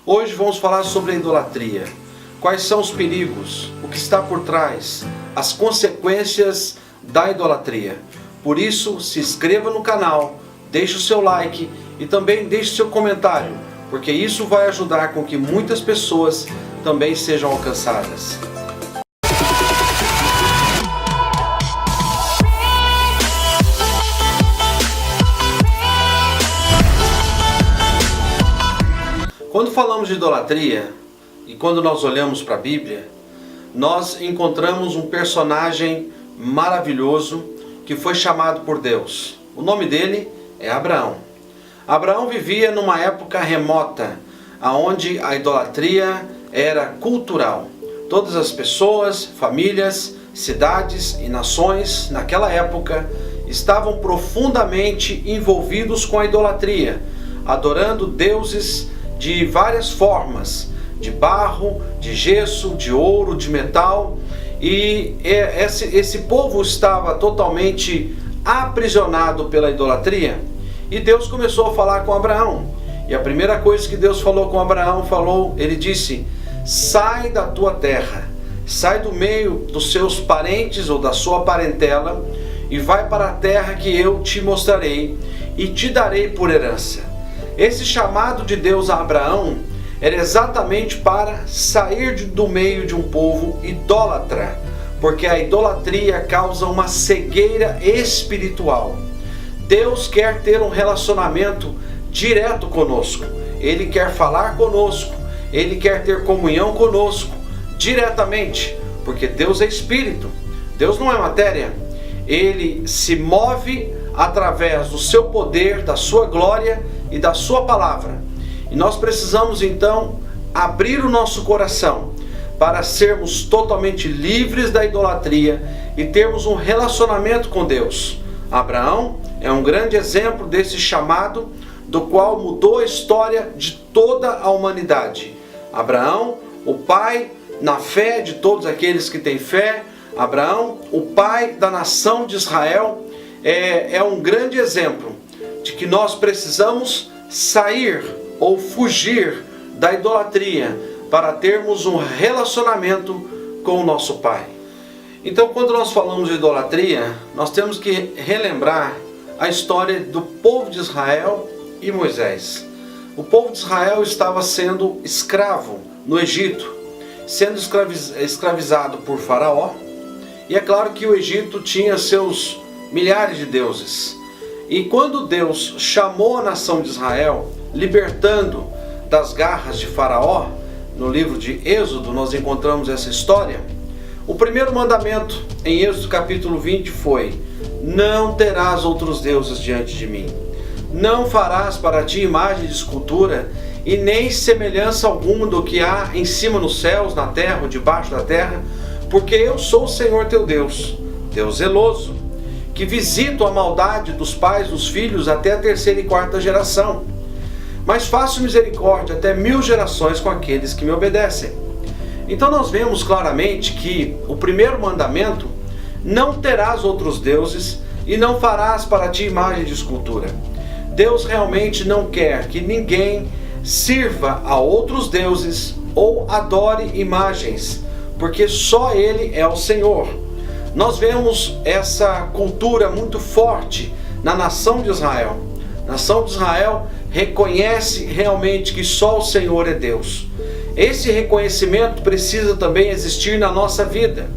Hoje vamos falar sobre a idolatria. Quais são os perigos, o que está por trás, as consequências da idolatria. Por isso, se inscreva no canal, deixe o seu like e também deixe seu comentário, porque isso vai ajudar com que muitas pessoas também sejam alcançadas. Quando falamos de idolatria, e quando nós olhamos para a Bíblia, nós encontramos um personagem maravilhoso que foi chamado por Deus. O nome dele é Abraão. Abraão vivia numa época remota, onde a idolatria era cultural. Todas as pessoas, famílias, cidades e nações naquela época estavam profundamente envolvidos com a idolatria, adorando deuses de várias formas, de barro, de gesso, de ouro, de metal, e esse povo estava totalmente aprisionado pela idolatria. E Deus começou a falar com Abraão, e a primeira coisa que Deus falou com Abraão, ele disse: sai da tua terra, sai do meio dos seus parentes ou da sua parentela, e vai para a terra que eu te mostrarei, e te darei por herança. Esse chamado de Deus a Abraão era exatamente para sair do meio de um povo idólatra, porque a idolatria causa uma cegueira espiritual. Deus quer ter um relacionamento direto conosco, Ele quer falar conosco, Ele quer ter comunhão conosco diretamente, porque Deus é espírito, Deus não é matéria. Ele se move através do seu poder, da sua glória e da sua palavra. E nós precisamos então abrir o nosso coração para sermos totalmente livres da idolatria e termos um relacionamento com Deus. Abraão é um grande exemplo desse chamado, do qual mudou a história de toda a humanidade. Abraão, o pai na fé de todos aqueles que têm fé. Abraão, o pai da nação de Israel, é um grande exemplo de que nós precisamos sair ou fugir da idolatria para termos um relacionamento com o nosso Pai. Então, quando nós falamos de idolatria, nós temos que relembrar a história do povo de Israel e Moisés. O povo de Israel estava sendo escravo no Egito, sendo escravizado por Faraó, e é claro que o Egito tinha seus milhares de deuses. E quando Deus chamou a nação de Israel, libertando das garras de Faraó, no livro de Êxodo nós encontramos essa história. O primeiro mandamento em Êxodo capítulo 20 foi: não terás outros deuses diante de mim. Não farás para ti imagem de escultura, e nem semelhança alguma do que há em cima nos céus, na terra ou debaixo da terra, porque eu sou o Senhor teu Deus, Deus zeloso, que visito a maldade dos pais dos filhos até a terceira e quarta geração, mas faço misericórdia até 1000 gerações com aqueles que me obedecem. Então nós vemos claramente que o primeiro mandamento: não terás outros deuses e não farás para ti imagem de escultura. Deus realmente não quer que ninguém sirva a outros deuses ou adore imagens, porque só Ele é o Senhor. Nós vemos essa cultura muito forte na nação de Israel. A nação de Israel reconhece realmente que só o Senhor é Deus. Esse reconhecimento precisa também existir na nossa vida,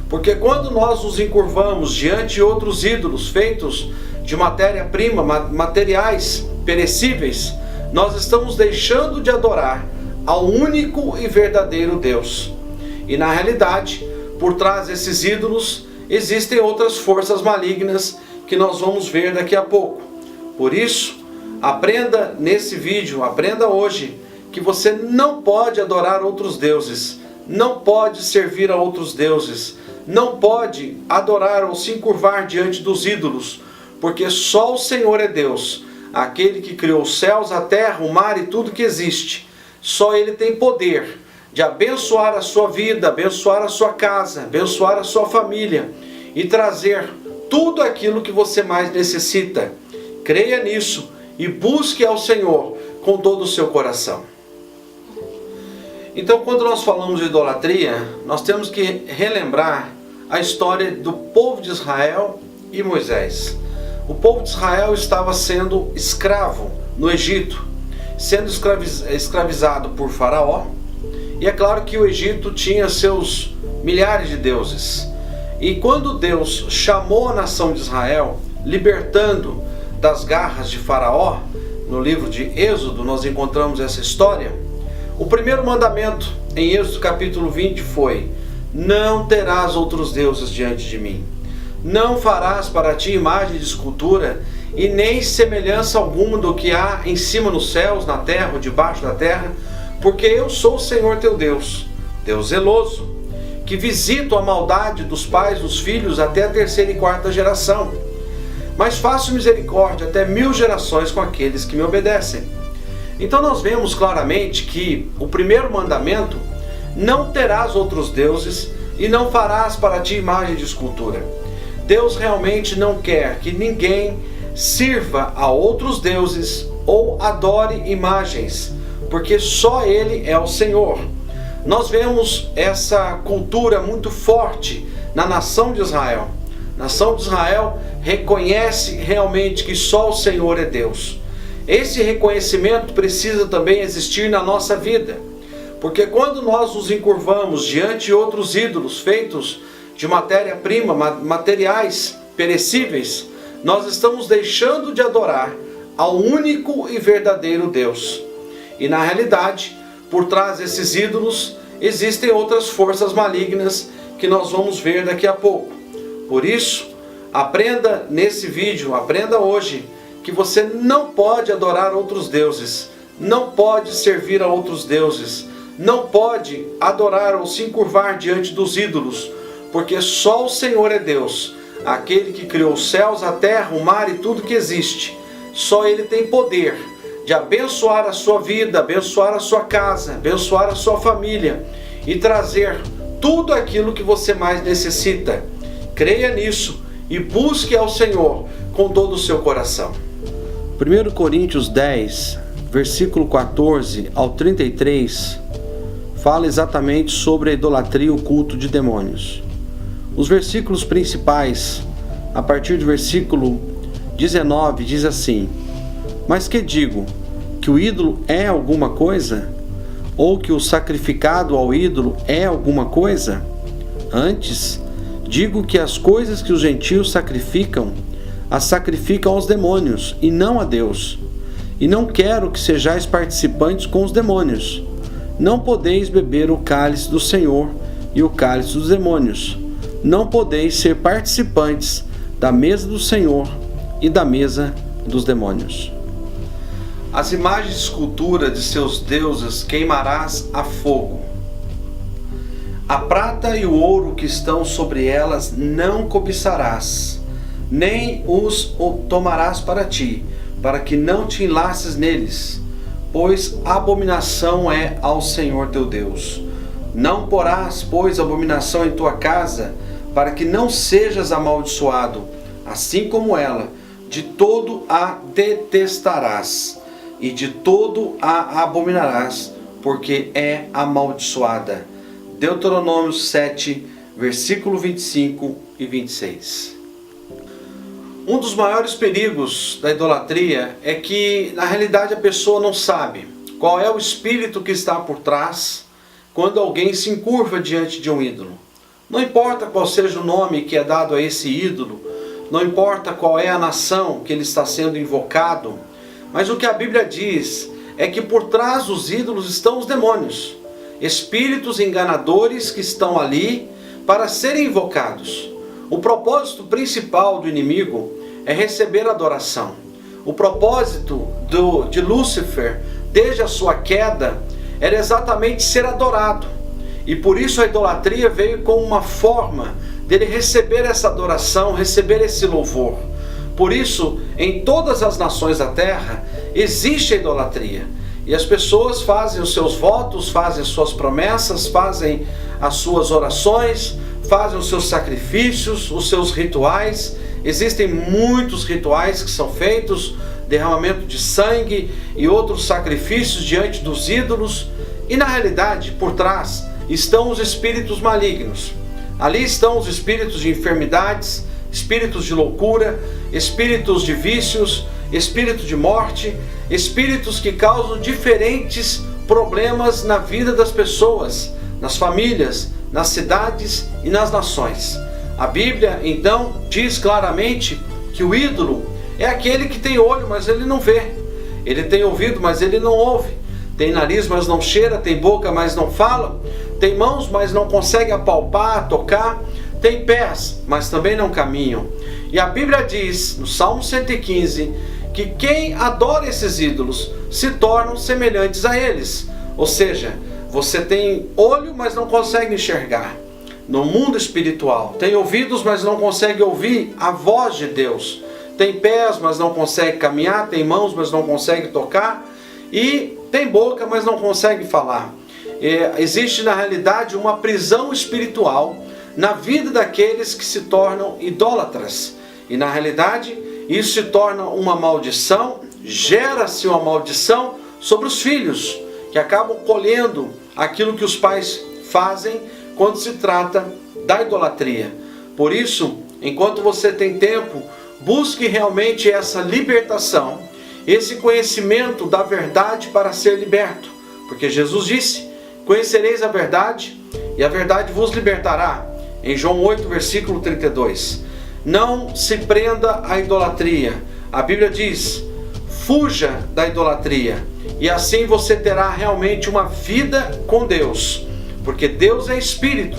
porque quando nós nos encurvamos diante de outros ídolos feitos de matéria-prima, materiais perecíveis, nós estamos deixando de adorar ao único e verdadeiro Deus. E na realidade, por trás desses ídolos, existem outras forças malignas que nós vamos ver daqui a pouco. Por isso, aprenda nesse vídeo, aprenda hoje, que você não pode adorar outros deuses, não pode servir a outros deuses, não pode adorar ou se encurvar diante dos ídolos, porque só o Senhor é Deus, aquele que criou os céus, a terra, o mar e tudo que existe. Só Ele tem poder de abençoar a sua vida, abençoar a sua casa, abençoar a sua família e trazer tudo aquilo que você mais necessita. Creia nisso e busque ao Senhor com todo o seu coração. Então, quando nós falamos de idolatria, nós temos que relembrar a história do povo de Israel e Moisés. O povo de Israel estava sendo escravo no Egito, sendo escravizado por Faraó. E é claro que o Egito tinha seus milhares de deuses. E quando Deus chamou a nação de Israel, libertando das garras de Faraó, no livro de Êxodo nós encontramos essa história. O primeiro mandamento em Êxodo capítulo 20 foi: não terás outros deuses diante de mim. Não farás para ti imagem de escultura, e nem semelhança alguma do que há em cima nos céus, na terra ou debaixo da terra, porque eu sou o Senhor teu Deus, Deus zeloso, que visito a maldade dos pais dos filhos até a terceira e quarta geração, mas faço misericórdia até 1000 gerações com aqueles que me obedecem. Então nós vemos claramente que o primeiro mandamento: não terás outros deuses e não farás para ti imagem de escultura. Deus realmente não quer que ninguém sirva a outros deuses ou adore imagens, porque só Ele é o Senhor. Nós vemos essa cultura muito forte na nação de Israel. A nação de Israel reconhece realmente que só o Senhor é Deus. Esse reconhecimento precisa também existir na nossa vida, porque quando nós nos encurvamos diante de outros ídolos feitos de matéria-prima, materiais perecíveis, nós estamos deixando de adorar ao único e verdadeiro Deus. E na realidade, por trás desses ídolos, existem outras forças malignas que nós vamos ver daqui a pouco. Por isso, aprenda nesse vídeo, aprenda hoje, que você não pode adorar outros deuses, não pode servir a outros deuses, não pode adorar ou se encurvar diante dos ídolos, porque só o Senhor é Deus, aquele que criou os céus, a terra, o mar e tudo que existe. Só Ele tem poder de abençoar a sua vida, abençoar a sua casa, abençoar a sua família e trazer tudo aquilo que você mais necessita. Creia nisso e busque ao Senhor com todo o seu coração. 1 Coríntios 10, versículo 14 ao 33, fala exatamente sobre a idolatria e o culto de demônios. Os versículos principais, a partir do versículo 19, diz assim: mas que digo? Que o ídolo é alguma coisa? Ou que o sacrificado ao ídolo é alguma coisa? Antes, digo que as coisas que os gentios sacrificam, as sacrificam aos demônios e não a Deus. E não quero que sejais participantes com os demônios. Não podeis beber o cálice do Senhor e o cálice dos demônios. Não podeis ser participantes da mesa do Senhor e da mesa dos demônios. As imagens de escultura de seus deuses queimarás a fogo. A prata e o ouro que estão sobre elas não cobiçarás, nem os tomarás para ti, para que não te enlaces neles, pois abominação é ao Senhor teu Deus. Não porás, pois, abominação em tua casa, para que não sejas amaldiçoado, assim como ela, de todo a detestarás, e de todo a abominarás, porque é amaldiçoada. Deuteronômio 7, versículo 25 e 26. Um dos maiores perigos da idolatria é que, na realidade, a pessoa não sabe qual é o espírito que está por trás quando alguém se encurva diante de um ídolo. Não importa qual seja o nome que é dado a esse ídolo, não importa qual é a nação que ele está sendo invocado, mas o que a Bíblia diz é que por trás dos ídolos estão os demônios, espíritos enganadores que estão ali para serem invocados. O propósito principal do inimigo é receber adoração. O propósito de Lúcifer, desde a sua queda, era exatamente ser adorado. E por isso a idolatria veio como uma forma dele receber essa adoração, receber esse louvor. Por isso, em todas as nações da terra, existe a idolatria. E as pessoas fazem os seus votos, fazem as suas promessas, fazem as suas orações, fazem os seus sacrifícios, os seus rituais. Existem muitos rituais que são feitos, derramamento de sangue e outros sacrifícios diante dos ídolos. E na realidade, por trás, estão os espíritos malignos. Ali estão os espíritos de enfermidades, espíritos de loucura, espíritos de vícios, espíritos de morte, espíritos que causam diferentes problemas na vida das pessoas, nas famílias, nas cidades e nas nações. A Bíblia, então, diz claramente que o ídolo é aquele que tem olho, mas ele não vê. Ele tem ouvido, mas ele não ouve. Tem nariz, mas não cheira. Tem boca, mas não fala. Tem mãos, mas não consegue apalpar, tocar. Tem pés, mas também não caminham. E a Bíblia diz, no Salmo 115, que quem adora esses ídolos se tornam semelhantes a eles. Ou seja, você tem olho, mas não consegue enxergar. No mundo espiritual, tem ouvidos, mas não consegue ouvir a voz de Deus. Tem pés, mas não consegue caminhar. Tem mãos, mas não consegue tocar. E tem boca, mas não consegue falar. Existe na realidade uma prisão espiritual na vida daqueles que se tornam idólatras. E na realidade, isso se torna uma maldição, gera-se uma maldição sobre os filhos, que acabam colhendo aquilo que os pais fazem quando se trata da idolatria. Por isso, enquanto você tem tempo, busque realmente essa libertação, esse conhecimento da verdade para ser liberto. Porque Jesus disse, conhecereis a verdade e a verdade vos libertará. Em João 8, versículo 32. Não se prenda à idolatria. A Bíblia diz, fuja da idolatria. E assim você terá realmente uma vida com Deus. Porque Deus é Espírito.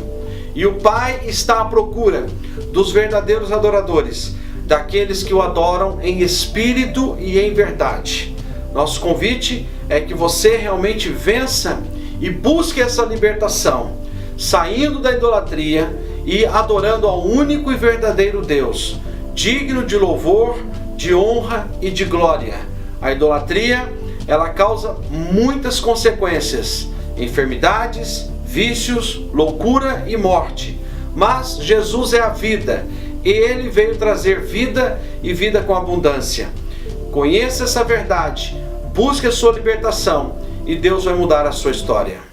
E o Pai está à procura dos verdadeiros adoradores. Daqueles que o adoram em espírito e em verdade. Nosso convite é que você realmente vença e busque essa libertação, saindo da idolatria e adorando ao único e verdadeiro Deus, digno de louvor, de honra e de glória. A idolatria, ela causa muitas consequências, enfermidades, vícios, loucura e morte. Mas Jesus é a vida. Ele veio trazer vida e vida com abundância. Conheça essa verdade, busque a sua libertação e Deus vai mudar a sua história.